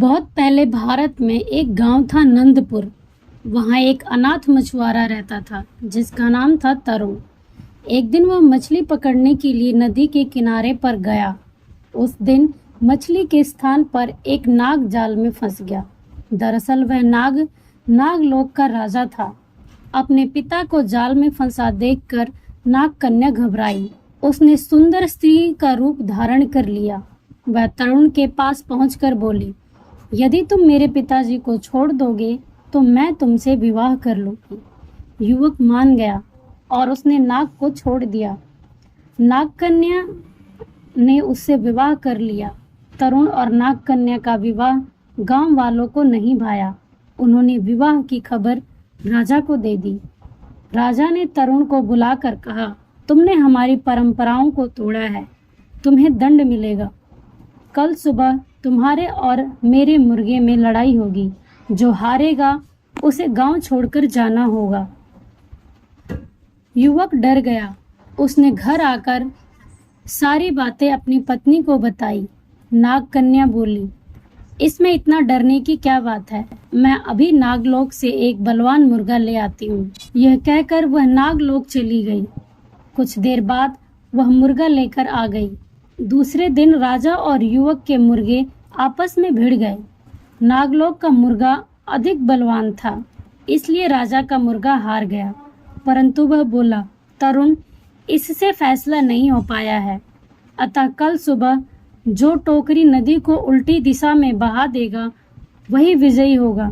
बहुत पहले भारत में एक गांव था नंदपुर। वहाँ एक अनाथ मछुआरा रहता था जिसका नाम था तरुण। एक दिन वह मछली पकड़ने के लिए नदी के किनारे पर गया। उस दिन मछली के स्थान पर एक नाग जाल में फंस गया। दरअसल वह नाग नागलोक का राजा था। अपने पिता को जाल में फंसा देखकर नाग कन्या घबराई। उसने सुंदर स्त्री का रूप धारण कर लिया। वह तरुण के पास पहुंचकर बोली, यदि तुम मेरे पिताजी को छोड़ दोगे तो मैं तुमसे विवाह कर लूंगी। युवक मान गया और उसने नाग को छोड़ दिया। नाग कन्या ने उससे विवाह कर लिया। तरुण और नाग कन्या का विवाह गांव वालों को नहीं भाया। उन्होंने विवाह की खबर राजा को दे दी। राजा ने तरुण को बुलाकर कहा, तुमने हमारी परंपराओं को तोड़ा है, तुम्हें दंड मिलेगा। कल सुबह तुम्हारे और मेरे मुर्गे में लड़ाई होगी। जो हारेगा उसे गांव छोड़कर जाना होगा। युवक डर गया। उसने घर आकर सारी बातें अपनी पत्नी को बताई। नाग कन्या बोली, इसमें इतना डरने की क्या बात है, मैं अभी नागलोक से एक बलवान मुर्गा ले आती हूँ। यह कहकर वह नागलोक चली गई। कुछ देर बाद वह मुर्गा लेकर आ गई। दूसरे दिन राजा और युवक के मुर्गे आपस में भिड़ गए। नागलोक का मुर्गा अधिक बलवान था, इसलिए राजा का मुर्गा हार गया। परंतु वह बोला, तरुण, इससे फैसला नहीं हो पाया है, अतः कल सुबह जो टोकरी नदी को उल्टी दिशा में बहा देगा वही विजयी होगा।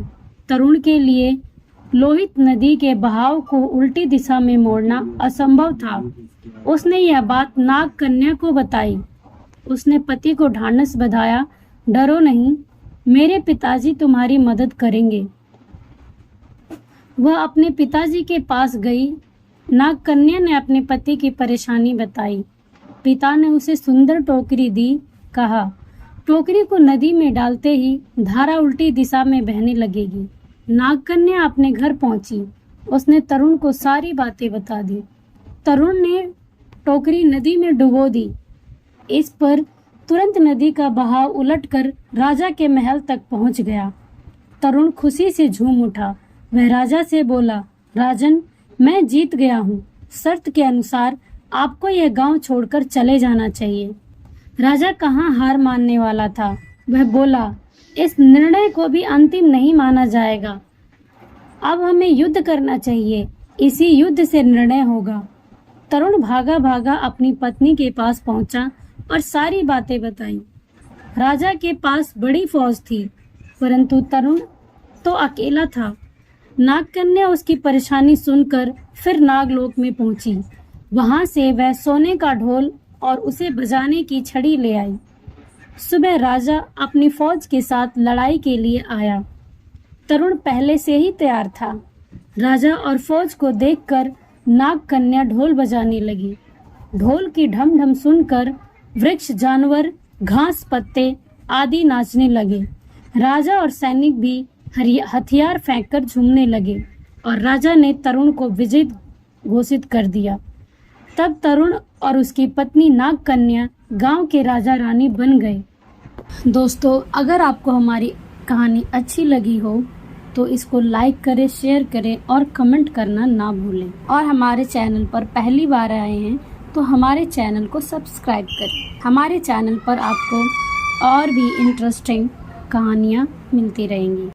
तरुण के लिए लोहित नदी के बहाव को उल्टी दिशा में मोड़ना असंभव था। उसने यह बात नाग कन्या को बताई। उसने पति को ढांढस बंधाया, डरो नहीं, मेरे पिताजी तुम्हारी मदद करेंगे। वह अपने पिताजी के पास गई। नाग कन्या ने अपने पति की परेशानी बताई। पिता ने उसे सुंदर टोकरी दी। कहा, टोकरी को नदी में डालते ही धारा उल्टी दिशा में बहने लगेगी। नाग कन्या अपने घर पहुंची। उसने तरुण को सारी बातें बता दी। तरुण ने टोकरी नदी में डुबो दी। इस पर तुरंत नदी का बहाव उलटकर राजा के महल तक पहुंच गया। तरुण खुशी से झूम उठा। वह राजा से बोला, राजन, मैं जीत गया हूँ। शर्त के अनुसार आपको यह गांव छोड़कर चले जाना चाहिए। राजा कहाँ हार मानने वाला था। वह बोला, इस निर्णय को भी अंतिम नहीं माना जाएगा। अब हमें युद्ध करना चाहिए, इसी युद्ध से निर्णय होगा। तरुण भागा भागा अपनी पत्नी के पास पहुंचा और सारी बातें बताई। राजा के पास बड़ी फौज थी, परंतु तरुण तो अकेला था। नागकन्या उसकी परेशानी सुनकर फिर नागलोक में पहुंची। वहां से वह सोने का ढोल और उसे बजाने की छड़ी ले आई। सुबह राजा अपनी फौज के साथ लड़ाई के लिए आया। तरुण पहले से ही तैयार था। राजा और फौज को देखकर नागकन्या ढोल बजाने लगी। ढोल की ढम ढम सुनकर वृक्ष, जानवर, घास पत्ते आदि नाचने लगे। राजा और सैनिक भी हथियार फेंककर झूमने लगे और राजा ने तरुण को विजयी घोषित कर दिया। तब तरुण और उसकी पत्नी नागकन्या गांव के राजा रानी बन गए। दोस्तों, अगर आपको हमारी कहानी अच्छी लगी हो तो इसको लाइक करें, शेयर करें और कमेंट करना ना भूलें। और हमारे चैनल पर पहली बार आए हैं तो हमारे चैनल को सब्सक्राइब करें। हमारे चैनल पर आपको और भी इंटरेस्टिंग कहानियाँ मिलती रहेंगी।